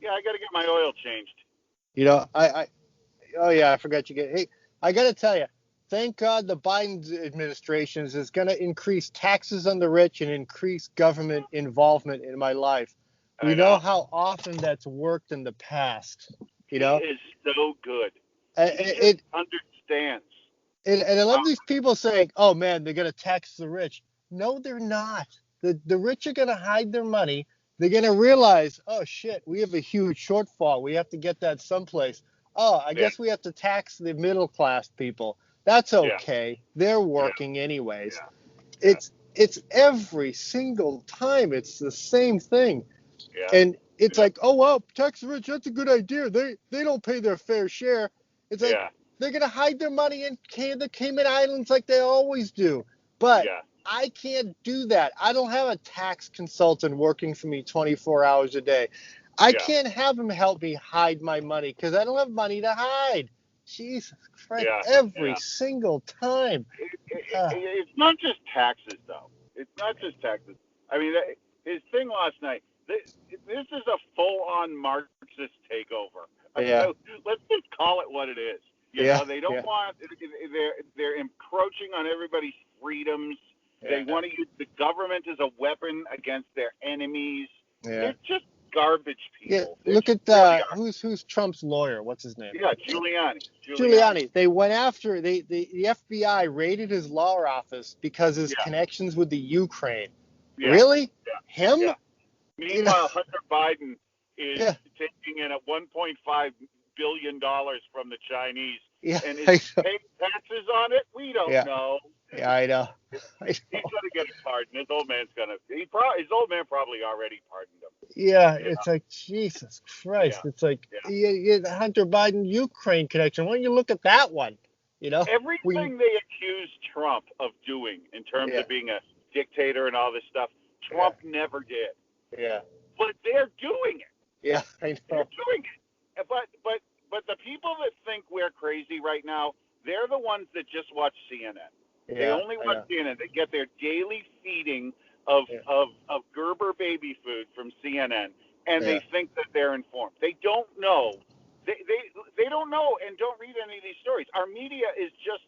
Yeah, I got to get my oil changed. You know, oh yeah, I forgot you get. Hey, I got to tell you, thank God the Biden administration is going to increase taxes on the rich and increase government involvement in my life. We I know know. how often that's worked in the past. You He know, is so good. He just it, understands. and I love Uh, these people saying, "Oh man, they're going to tax the rich." No, they're not. The rich are going to hide their money. They're going to realize, "Oh shit, we have a huge shortfall. We have to get that someplace. Oh, I yeah, guess we have to tax the middle class people. That's yeah, okay. They're yeah, working anyways." yeah, yeah, It's every single time. It's the same thing. yeah, And it's yeah, like, oh well, tax the rich, that's a good idea. They don't pay their fair share. It's like yeah, they're gonna hide their money in the Cayman Islands like they always do. But yeah, I can't do that. I don't have a tax consultant working for me 24 hours a day. I yeah, can't have him help me hide my money because I don't have money to hide. Jesus Christ, yeah, every yeah. single time. Uh, It's not just taxes, though. It's not just taxes. I mean, his thing last night. This is a full-on Marxist takeover. yeah, Let's just call it what it is. yeah, They don't yeah, want. They're encroaching on everybody's freedoms. They yeah, want to use the government as a weapon against their enemies. yeah. They're just garbage Yeah, people. They look just at really are. who's Trump's lawyer? What's his name? Yeah, Giuliani. Giuliani. Giuliani. They went after the FBI raided his law office because his Yeah, connections with the Ukraine. yeah, Really? yeah, Him? yeah. You know? Meanwhile, Hunter Biden is Yeah, taking in at $1.5 billion from the Chinese, yeah, and is I he know. paying taxes on it? We don't Yeah, know. yeah, I know. I He's know. gonna get a pardon. His old man's gonna. His old man probably already pardoned him. Yeah, You it's know? like Jesus Christ. Yeah, It's like yeah. the Hunter Biden Ukraine connection. Why don't you look at that one? You know, we Everything they accuse Trump of doing in terms yeah, of being a dictator and all this stuff, yeah, Trump never did. yeah, But they're doing it. yeah. I They're know. doing it. But the people that think we're crazy right now, they're the ones that just watch CNN. They Yeah, only I watch know. CNN. They get their daily feeding of Yeah, Gerber baby food from CNN, and yeah, they think that they're informed. They don't know. They don't know and don't read any of these stories. Our media is just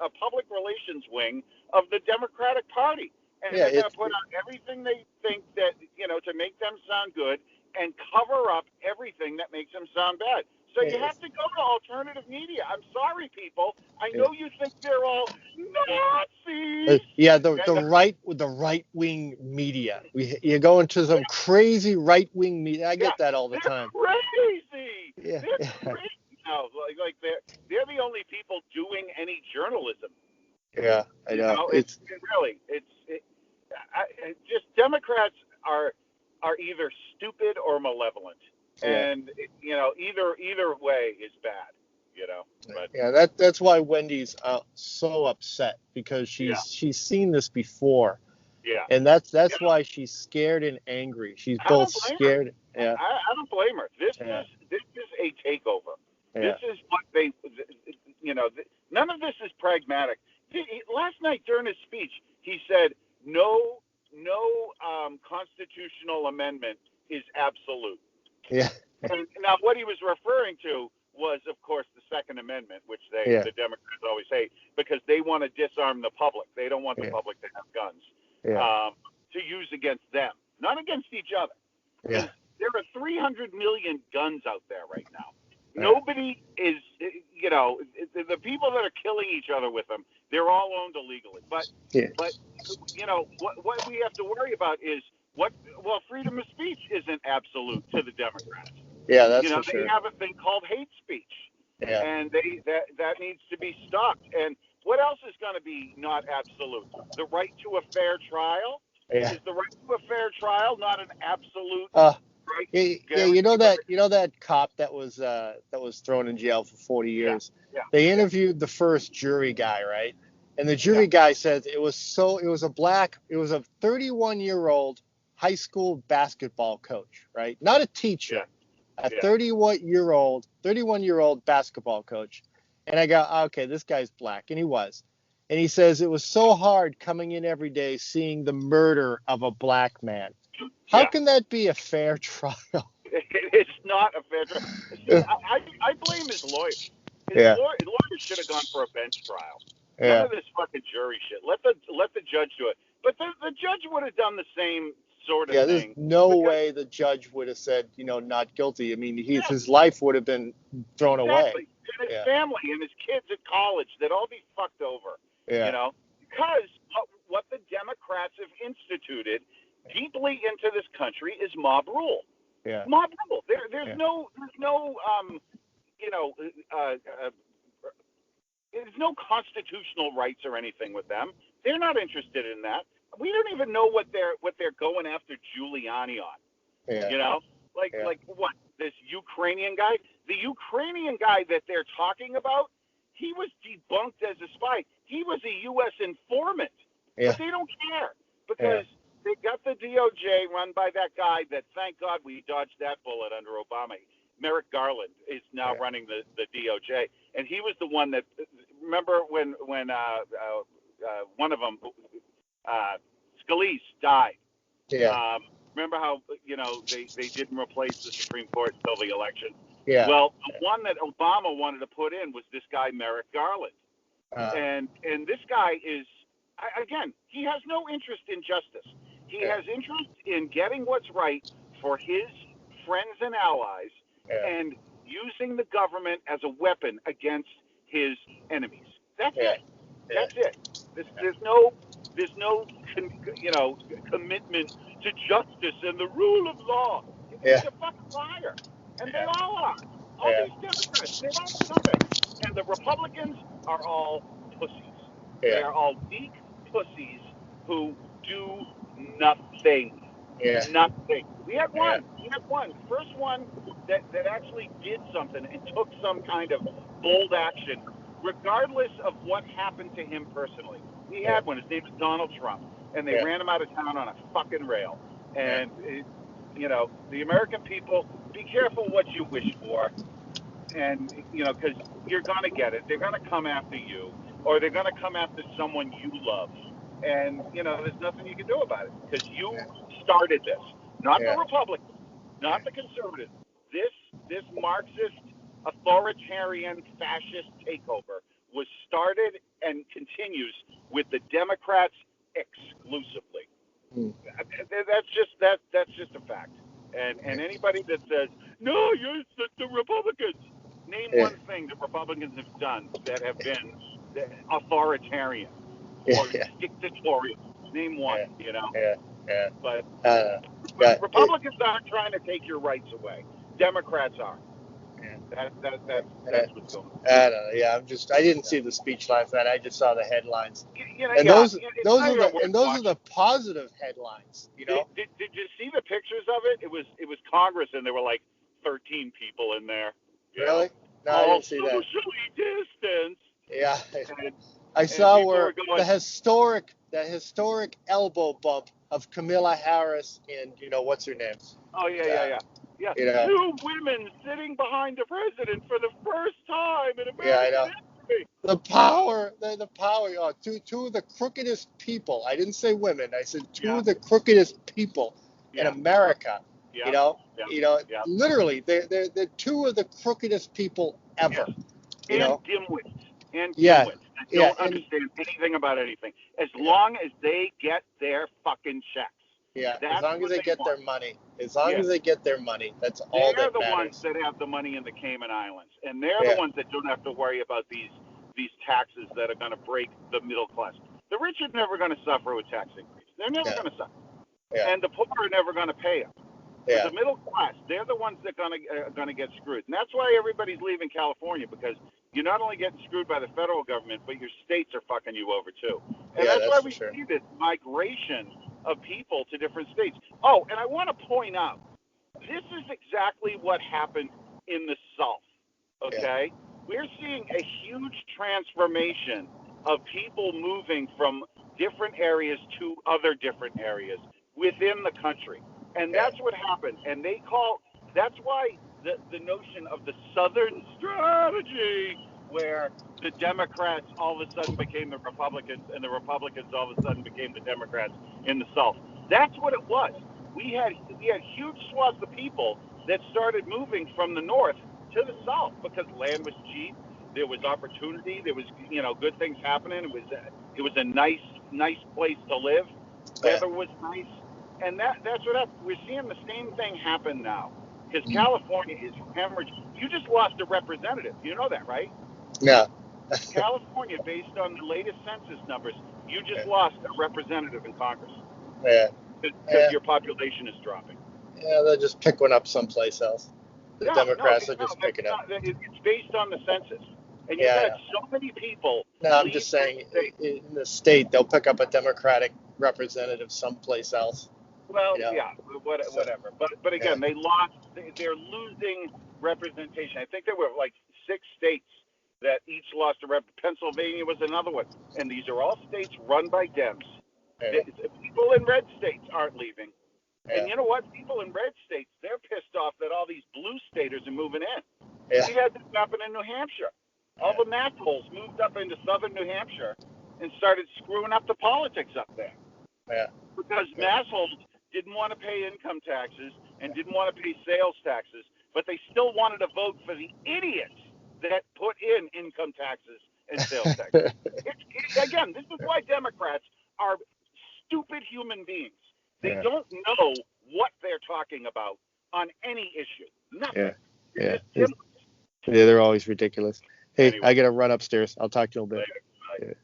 a public relations wing of the Democratic Party, and yeah. they're going to put out everything they think that to make them sound good and cover up everything that makes them sound bad. So you have It's, to go to alternative media. I'm sorry, people. I yeah. know you think they're all Nazis. Yeah, And, the right wing media. You go into some crazy right wing media. I yeah, get that all the they're time. crazy. Yeah, They're yeah, crazy now. Like they're the only people doing any journalism. yeah. I know. Just Democrats are either stupid or malevolent, Yeah, and either way is bad. But yeah. That's why Wendy's so upset because yeah, she's seen this before, yeah, and that's yeah. why she's scared and angry. She's I both don't blame her. scared. Yeah, I don't blame her. This yeah, is a takeover. This yeah, is what none of this is pragmatic. Last night during his speech, he said no constitutional amendment is absolute. yeah, And now what he was referring to was, of course, the Second Amendment, which yeah, the Democrats always hate because they want to disarm the public. They don't want the yeah, public to have guns yeah, to use against them, not against each other, yeah, because there are 300 million guns out there right now. yeah, Nobody is, the people that are killing each other with them, they're all owned illegally. yeah, But what we have to worry about is freedom of speech isn't absolute to the Democrats. yeah. That's for They sure. have a thing called hate speech, Yeah, and that needs to be stopped. And what else is going to be not absolute? The right to a fair trial. yeah. Is the right to a fair trial not an absolute Uh, right yeah, yeah. guaranteed by the? You know that cop that was thrown in jail for 40 Yeah, years. yeah, They yeah, interviewed the first jury guy, right? And the yeah, jury guy said it was a 31-year-old high school basketball coach, right? Not a yeah, teacher, a yeah, 31-year-old basketball coach. And I go, okay, this guy's black, and he was. And he says it was so hard coming in every day seeing the murder of a black man. How yeah. can that be a fair trial? It's not a fair trial. See, I blame his lawyer. Yeah. Lawyers should have gone for a bench trial. None Yeah. of this fucking jury shit. Let the judge do it. But the judge would have done the same sort of Yeah. There's thing no because way the judge would have said, not guilty. I mean, yeah, his life would have been thrown away. exactly. And his Yeah. family and his kids at college, they'd all be fucked over. Yeah. Because what the Democrats have instituted deeply into this country is mob rule. Yeah. Mob rule. There's Yeah. no you know there's no constitutional rights or anything with them. They're not interested in that. We don't even know what they're going after Giuliani on. Yeah. Like Yeah. like what, this Ukrainian guy? The Ukrainian guy that they're talking about, he was debunked as a spy. He was a U.S. informant, Yeah. but they don't care because they got the DOJ run by that guy that, thank God, we dodged that bullet under Obama. Merrick Garland is now running the DOJ, and he was the one that, remember when one of them, Scalise, died. Yeah. Remember how they didn't replace the Supreme Court until the election? Yeah. Well, the one that Obama wanted to put in was this guy Merrick Garland, and this guy is, again, he has no interest in justice. He has interest in getting what's right for his friends and allies, and using the government as a weapon against his enemies. That's it. That's it. There's no commitment to justice and the rule of law. He's a fucking liar, and they all are. All these Democrats, they're all stupid, and the Republicans are all pussies. They are all weak pussies who do nothing. Nothing. We had one. First one that actually did something and took some kind of bold action, regardless of what happened to him personally. We had one. His name was Donald Trump, and they ran him out of town on a fucking rail. And the American people, be careful what you wish for, and because you're gonna get it. They're gonna come after you, or they're gonna come after someone you love. And there's nothing you can do about it because you started this, not the Republicans, not the conservatives. This Marxist, authoritarian, fascist takeover was started and continues with the Democrats exclusively. That's just a fact. And anybody that says no, it's the Republicans, name one thing the Republicans have done that have been authoritarian or dictatorial. Name one, But Republicans aren't trying to take your rights away. Democrats are. That's what's going on. I don't know. Yeah, I didn't see the speech last night. I just saw the headlines. And those are the positive headlines. Did you see the pictures of it? It was Congress, and there were like 13 people in there. Really? No, I didn't see that. Socially distanced. Yeah. I saw where the historic elbow bump of Kamala Harris and what's her name? Oh yeah. Two women sitting behind the president for the first time in American history. The power. Oh, two of the crookedest people. I didn't say women. I said two of the crookedest people in America. Literally, they're two of the crookedest people ever. And dimwits. That don't understand anything about anything. As long as they get their fucking checks. Yeah, as long as they get their money. As long as they get their money, that's all that matters. They're the ones that have the money in the Cayman Islands, and they're the ones that don't have to worry about these taxes that are going to break the middle class. The rich are never going to suffer with tax increase. They're never going to suffer, and the poor are never going to pay them. But the middle class, they're the ones that are going to get screwed, and that's why everybody's leaving California, because you're not only getting screwed by the federal government, but your states are fucking you over too. And that's why we see this migration of people to different states. Oh, and I want to point out, this is exactly what happened in the South, okay? We're seeing a huge transformation of people moving from different areas to other different areas within the country. And that's what happened. And that's why the notion of the Southern strategy, where the Democrats all of a sudden became the Republicans and the Republicans all of a sudden became the Democrats in the South. That's what it was. we had huge swaths of people that started moving from the north to the south because land was cheap, there was opportunity, there was good things happening. It was a nice place to live. Weather was nice, and that's what happened. We're seeing the same thing happen now because California is hemorrhaging. You just lost a representative. You know that, right? Yeah. California, based on the latest census numbers, you just lost a representative in Congress. Yeah. Because your population is dropping. Yeah, they'll just pick one up someplace else. The Democrats are just picking up. It's based on the census. And you've had so many people. No, I'm just saying, in the state, they'll pick up a Democratic representative someplace else. Well, whatever. But again, they lost. They're losing representation. I think there were like 6 states that each lost a rep. Pennsylvania was another one. And these are all states run by Dems. People in red states aren't leaving. And you know what? People in red states, they're pissed off that all these blue staters are moving in. We had this happen in New Hampshire. All the massholes moved up into southern New Hampshire and started screwing up the politics up there. Because massholes didn't want to pay income taxes and didn't want to pay sales taxes, but they still wanted to vote for the idiots that put in income taxes and sales taxes. Again, this is why Democrats are stupid human beings. They don't know what they're talking about on any issue. Nothing. Yeah, they're always ridiculous. Hey, anyway. I got to run upstairs. I'll talk to you in a bit. Later. Bye.